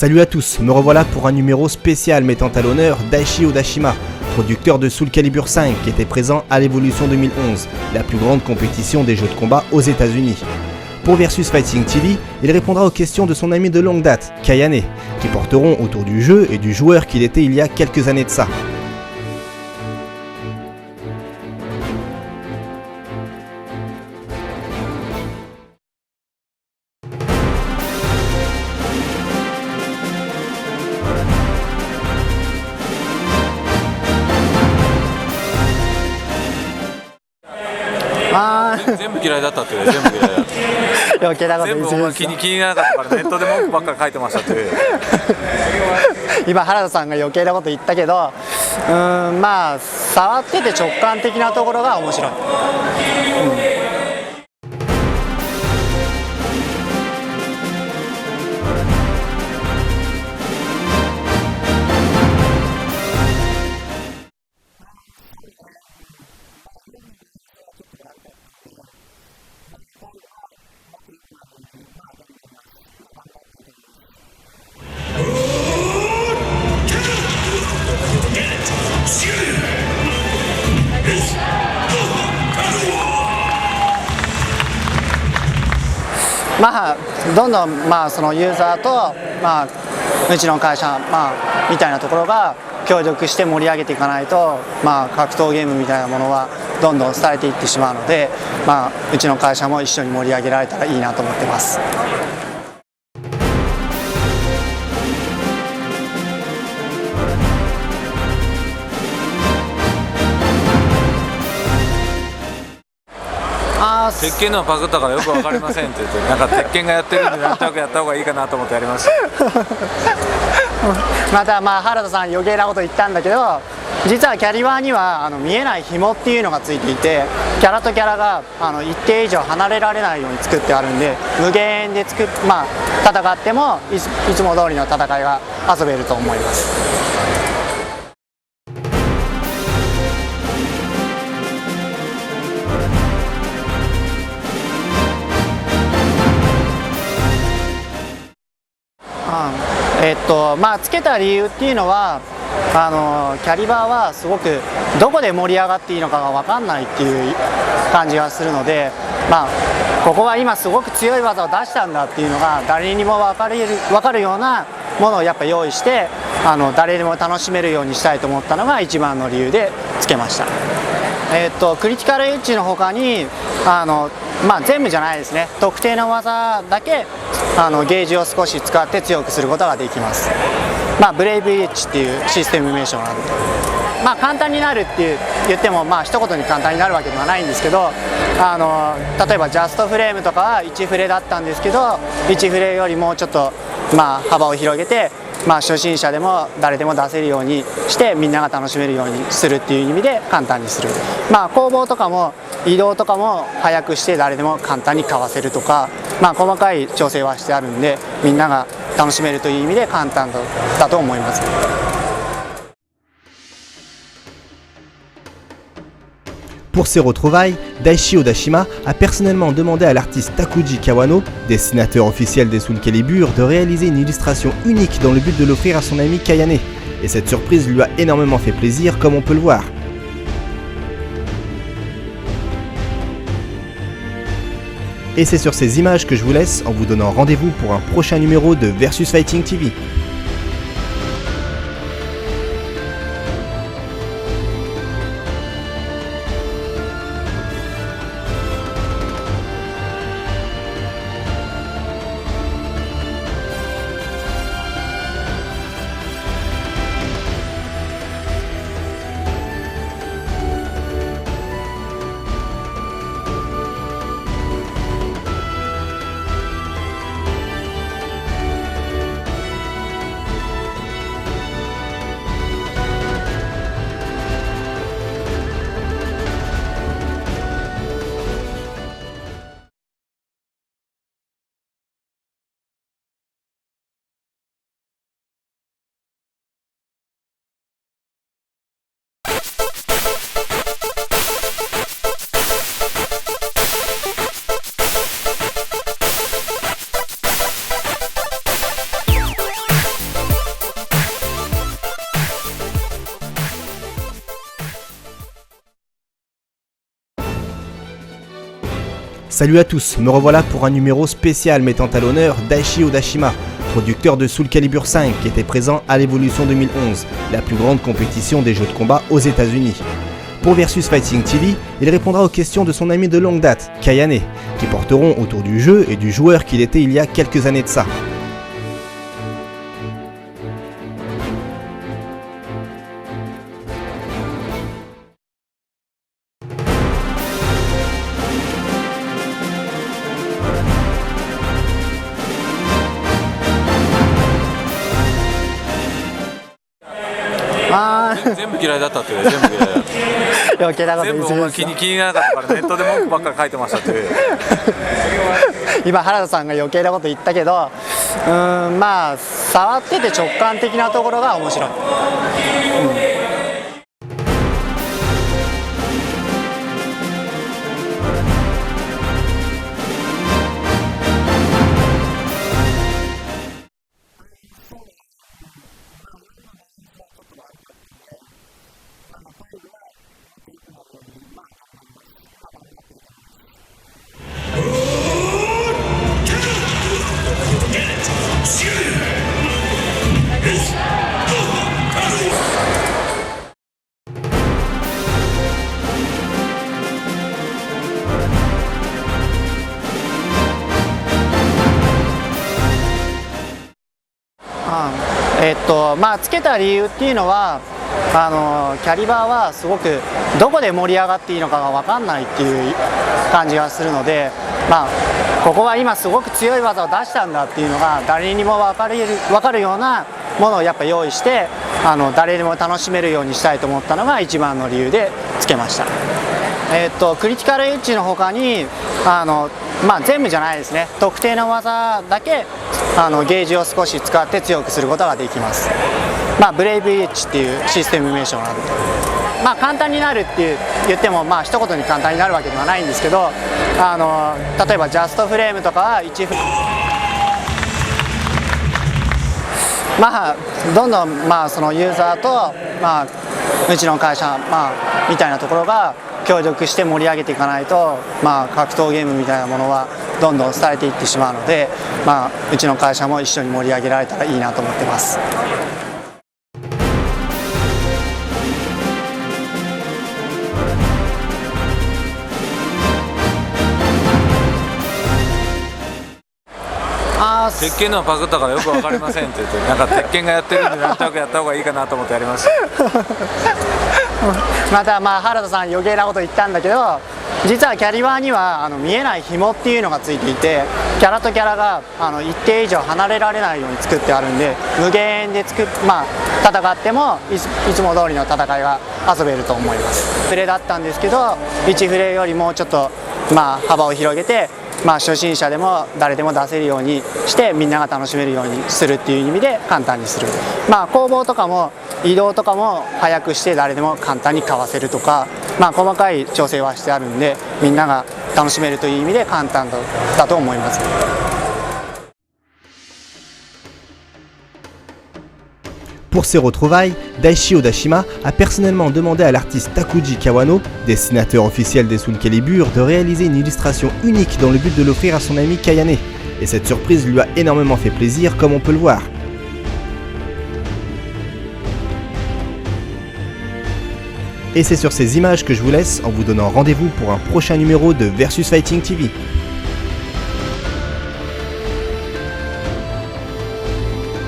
Salut à tous, me revoilà pour un numéro spécial mettant à l'honneur Daichi Odashima, producteur de Soul Calibur 5 qui était présent à l'Evolution 2011, la plus grande compétition des jeux de combat aux États-Unis. Pour Versus Fighting TV, il répondra aux questions de son ami de longue date, Kayane, qui porteront autour du jeu et du joueur qu'il était il y a quelques années de ça.全部嫌いだったっていう、全部嫌いだった。余計なこと全部言い過ぎです気になかったからネットで文句ばっかり書いてましたっていう。今原田さんが余計なこと言ったけど、まあ触ってて直感的なところが面白い。まあどんどんそのユーザーとうちの会社みたいなところが協力して盛り上げていかないと格闘ゲームみたいなものはどんどん廃れていってしまうので、うちの会社も一緒に盛り上げられたらいいなと思ってます。鉄拳のはパクったからよく分かりませんって言って、なんか鉄拳がやってるんでなんとなくやった方がいいかなと思ってやりました。また原田さん余計なこと言ったんだけど、実はキャリバーには見えない紐っていうのがついていて、キャラとキャラが一定以上離れられないように作ってあるんで、無限で戦ってもいつも通りの戦いが遊べると思います。つけた理由っていうのはキャリバーはすごくどこで盛り上がっていいのかが分かんないっていう感じがするので、ここは今すごく強い技を出したんだっていうのが誰にも分かるようなものをやっぱ用意して、誰でも楽しめるようにしたいと思ったのが一番の理由でつけました。クリティカルエッジの他に全部じゃないですね、特定の技だけゲージを少し使って強くすることができます。ブレイブエッジっていうシステム名称なんで、簡単になるって言っても一言に簡単になるわけではないんですけど、例えばジャストフレームとかは1フレだったんですけど、1フレよりもちょっと幅を広げて、初心者でも誰でも出せるようにしてみんなが楽しめるようにするっていう意味で簡単にする。攻防とかも移動とかも速くして誰でも簡単にかわせるとか、細かい調整はしてあるんで、みんなが楽しめるという意味で簡単だと思います。Pour ces retrouvailles, Daichi Odashima a personnellement demandé à l'artiste Takuji Kawano, dessinateur officiel des Soul Calibur, de réaliser une illustration unique dans le but de l'offrir à son ami Kayane. Et cette surprise lui a énormément fait plaisir, comme on peut le voir. Et c'est sur ces images que je vous laisse en vous donnant rendez-vous pour un prochain numéro de Versus Fighting TV. Salut à tous, me revoilà pour un numéro spécial mettant à l'honneur Daichi Odashima, producteur de Soul Calibur 5 qui était présent à l'Evolution 2011, la plus grande compétition des jeux de combat aux États-Unis. Pour Versus Fighting TV, il répondra aux questions de son ami de longue date, Kayane, qui porteront autour du jeu et du joueur qu'il était il y a quelques années de ça.全部嫌いだったっていう全部嫌いだった余計なこと全部言い過ぎですよ気にならなかったからネットで文句ばっかり書いてましたっていう今原田さんが余計なこと言ったけどまあ触ってて直感的なところが面白い、まあつけた理由っていうのはキャリバーはすごくどこで盛り上がっていいのかが分かんないっていう感じがするので、まあここは今すごく強い技を出したんだっていうのが誰にも分かるようなものをやっぱ用意して誰でも楽しめるようにしたいと思ったのが一番の理由でつけました。クリティカルエッジの他にまあ、全部じゃないですね、特定の技だけゲージを少し使って強くすることができます。まあ、ブレイブエッジっていうシステム名称があると、まあ、簡単になるって言っても、まあ一言に簡単になるわけではないんですけど例えばジャストフレームとかは1フレームまあどんどん、まあ、そのユーザーと、まあ、うちの会社、まあ、みたいなところが協力して盛り上げていかないと、まあ、格闘ゲームみたいなものはどんどん廃れていってしまうので、まあ、うちの会社も一緒に盛り上げられたらいいなと思ってます。鉄拳のはパクったからよく分かりませんって言ってなんか鉄拳がやってるんでなんとなくやった方がいいかなと思ってやりましたまたまあ原田さん余計なこと言ったんだけど、実はキャリバーには見えない紐っていうのがついていて、キャラとキャラが一定以上離れられないように作ってあるんで、無限でまあ、戦ってもいつも通りの戦いが遊べると思います。フレだったんですけど1フレよりもちょっと、まあ、幅を広げて、まあ、初心者でも誰でも出せるようにしてみんなが楽しめるようにするっていう意味で簡単にする、まあ、攻防とかも移動とかも早くして誰でも簡単にかわせるとか、まあ、細かい調整はしてあるんでみんなが楽しめるという意味で簡単だと思います。Pour ces retrouvailles, Daichi Odashima a personnellement demandé à l'artiste Takuji Kawano, dessinateur officiel des Soul Calibur, de réaliser une illustration unique dans le but de l'offrir à son ami Kayane. Et cette surprise lui a énormément fait plaisir, comme on peut le voir. Et c'est sur ces images que je vous laisse en vous donnant rendez-vous pour un prochain numéro de Versus Fighting TV.